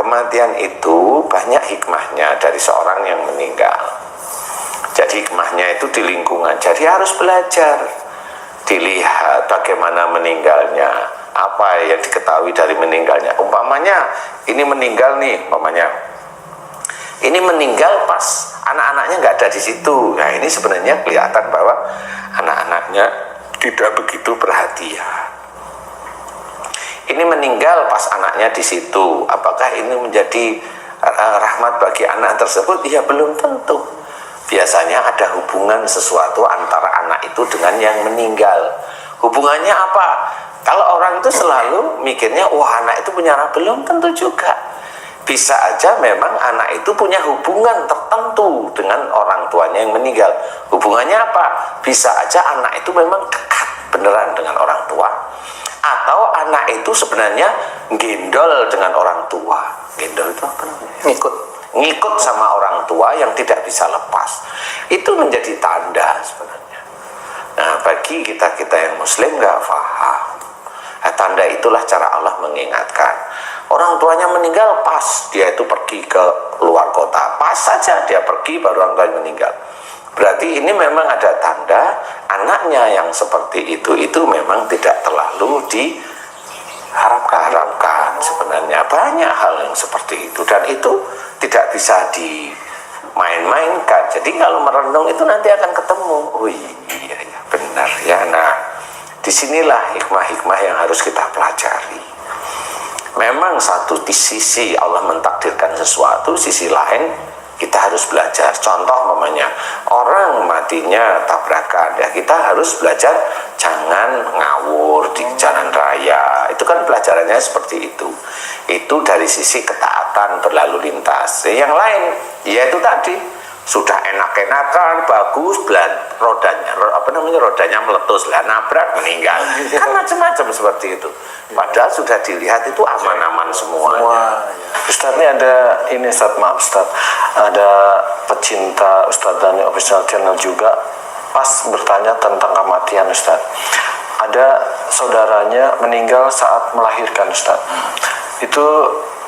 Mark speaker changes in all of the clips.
Speaker 1: kematian itu banyak hikmahnya dari seorang yang meninggal. Jadi hikmahnya itu di lingkungan. Jadi harus belajar, dilihat bagaimana meninggalnya, apa yang diketahui dari meninggalnya. Umpamanya ini meninggal nih, umpamanya ini meninggal pas anak-anaknya nggak ada di situ. Nah ini sebenarnya kelihatan bahwa anak-anaknya tidak begitu perhatian. Ini meninggal pas anaknya di situ. Apakah ini menjadi rahmat bagi anak tersebut? Ya belum tentu. Biasanya ada hubungan sesuatu antara anak itu dengan yang meninggal. Hubungannya apa? Kalau orang itu selalu mikirnya, wah anak itu punya anak, belum tentu juga. Bisa aja memang anak itu punya hubungan tertentu dengan orang tuanya yang meninggal. Hubungannya apa? Bisa aja anak itu memang dekat beneran dengan orang tua. Atau anak itu sebenarnya gendol dengan orang tua. Gendol itu apa namanya? Ngikut sama orang tua yang tidak bisa lepas. Itu menjadi tanda sebenarnya. Nah bagi kita-kita yang muslim gak paham. Nah, tanda itulah cara Allah mengingatkan. Orang tuanya meninggal pas dia itu pergi ke luar kota. Pas saja dia pergi baru orang tuanya meninggal. Berarti ini memang ada tanda anaknya yang seperti itu memang tidak terlalu diharapkan sebenarnya. Banyak hal yang seperti itu dan itu tidak bisa dimain-mainkan. Jadi kalau merenung itu nanti akan ketemu. Oh iya benar ya. Nah disinilah hikmah-hikmah yang harus kita pelajari. Memang satu di sisi Allah mentakdirkan sesuatu, sisi lain kita harus belajar. Contoh namanya orang matinya tabrakan, ya kita harus belajar jangan ngawur di jalan raya. Itu kan pelajarannya seperti itu. Itu dari sisi ketaatan berlalu lintas. Yang lain, ya itu tadi sudah enak-enakan, bagus, rodanya meletus lah, nabrak, meninggal. Kan macam-macam seperti itu. Padahal sudah dilihat itu aman-aman semuanya.
Speaker 2: Ustadz ini ada ini Ustadz, maaf Ustadz, ada pecinta Ustadz Dhani Official Channel juga pas bertanya tentang kematian Ustadz. Ada saudaranya meninggal saat melahirkan Ustadz. Itu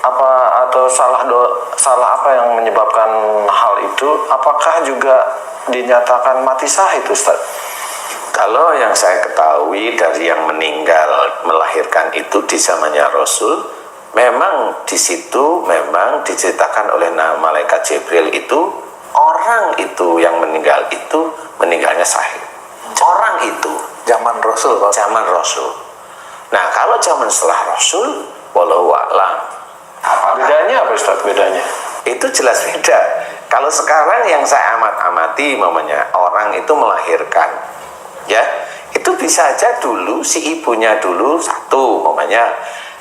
Speaker 2: apa atau salah apa yang menyebabkan hal itu? Apakah juga dinyatakan mati syahid Ustaz?
Speaker 1: Kalau yang saya ketahui dari yang meninggal melahirkan itu di zamannya Rasul, memang di situ memang diceritakan oleh malaikat Jibril itu orang itu yang meninggal itu meninggalnya syahid. Orang itu
Speaker 2: Zaman Rasul.
Speaker 1: zaman Rasul. Nah kalau zaman setelah Rasul, wallahu a'lam.
Speaker 2: Bedanya apa Ustaz? Bedanya?
Speaker 1: Itu jelas beda. Kalau sekarang yang saya amati mamanya orang itu melahirkan, ya itu bisa aja dulu si ibunya dulu satu mamanya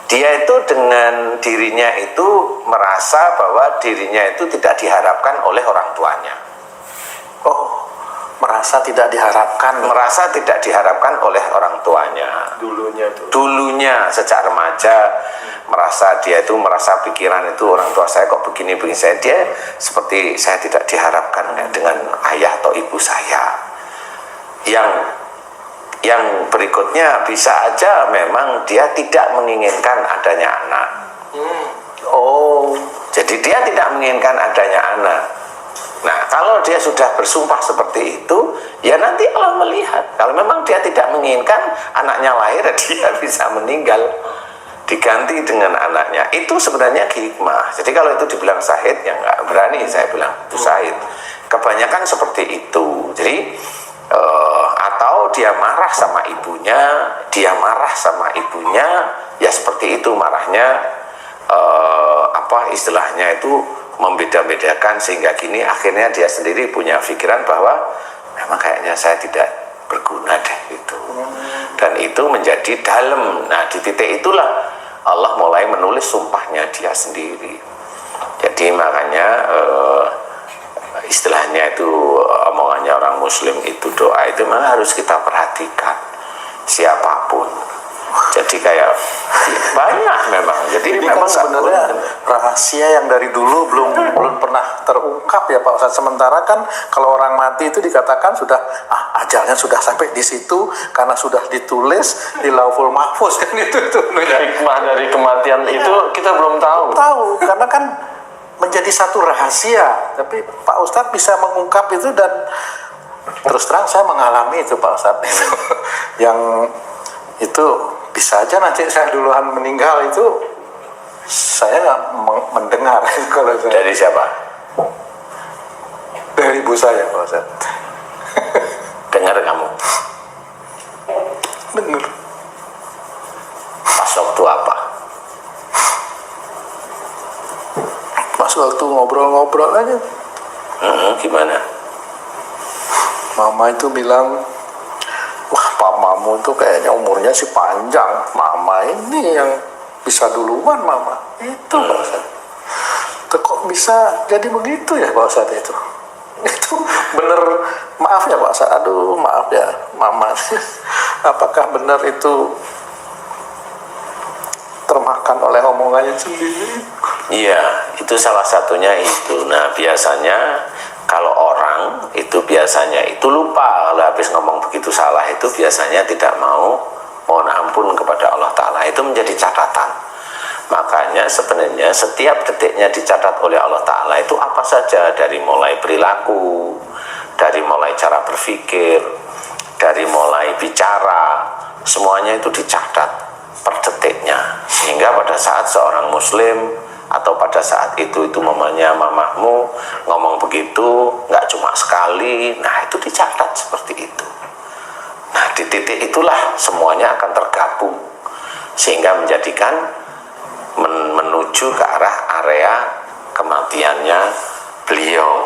Speaker 1: dia itu dengan dirinya itu merasa bahwa dirinya itu tidak diharapkan oleh orang tuanya.
Speaker 2: Oh, merasa tidak diharapkan
Speaker 1: oleh orang tuanya. Dulunya sejak remaja merasa pikiran itu orang tua saya kok begini saya, dia seperti saya tidak diharapkan dengan ayah atau ibu saya. Yang berikutnya bisa aja memang dia tidak menginginkan adanya anak. Jadi dia tidak menginginkan adanya anak. Nah kalau dia sudah bersumpah seperti itu, ya nanti Allah melihat. Kalau memang dia tidak menginginkan anaknya lahir, dia bisa meninggal, diganti dengan anaknya. Itu sebenarnya hikmah. Jadi kalau itu dibilang syahid, ya nggak berani saya bilang itu syahid. Kebanyakan seperti itu. Jadi atau dia marah sama ibunya, ya seperti itu marahnya. Istilahnya itu membeda-bedakan sehingga gini akhirnya dia sendiri punya pikiran bahwa memang kayaknya saya tidak berguna deh itu. Dan itu menjadi dalam. Nah di titik itulah Allah mulai menulis sumpahnya dia sendiri. Jadi makanya istilahnya itu omongannya orang muslim itu doa itu memang harus kita perhatikan siapapun. Jadi kayak banyak memang. Jadi
Speaker 3: Ini
Speaker 1: memang
Speaker 3: kan sebenarnya rahasia yang dari dulu belum pernah terungkap ya Pak Ustadz. Sementara kan kalau orang mati itu dikatakan sudah ajalnya sudah sampai di situ karena sudah ditulis di Lauhul Mahfuz kan itu.
Speaker 2: Hikmah dari kematian itu kita belum tahu.
Speaker 3: Tahu karena kan menjadi satu rahasia. Tapi Pak Ustadz bisa mengungkap itu dan terus terang saya mengalami itu Pak Ustadz itu. Yang itu bisa aja nanti saya duluan meninggal itu saya nggak mendengar kalau saya.
Speaker 1: dari siapa?
Speaker 3: Dari ibu saya Pak Ustadz.
Speaker 1: Dengar kamu.
Speaker 3: Dengar.
Speaker 1: Pas waktu apa?
Speaker 3: Pas waktu ngobrol-ngobrol aja
Speaker 1: Gimana?
Speaker 3: Mama itu bilang, wah Pak Mamu itu kayaknya umurnya sih panjang. Mama ini yang bisa duluan Mama. Itu Pak Ustadz. Tuh, kok bisa jadi begitu ya Pak Ustadz itu? Itu bener, maaf ya Pak Ustadz. Aduh maaf ya Mama. Apakah benar itu termakan oleh omongannya sendiri?
Speaker 1: Iya, itu salah satunya itu. Nah, biasanya kalau orang itu biasanya itu lupa kalau habis ngomong begitu salah itu biasanya tidak mau mohon ampun kepada Allah Ta'ala. Itu menjadi catatan. Makanya sebenarnya setiap detiknya dicatat oleh Allah Ta'ala itu apa saja, dari mulai perilaku, dari mulai cara berpikir, dari mulai bicara, semuanya itu dicatat per detiknya. Sehingga pada saat seorang muslim atau pada saat itu mamanya mamahmu ngomong begitu, nggak cuma sekali, nah itu dicatat seperti itu. Nah di titik itulah semuanya akan tergabung sehingga menjadikan menuju ke arah area kematiannya beliau.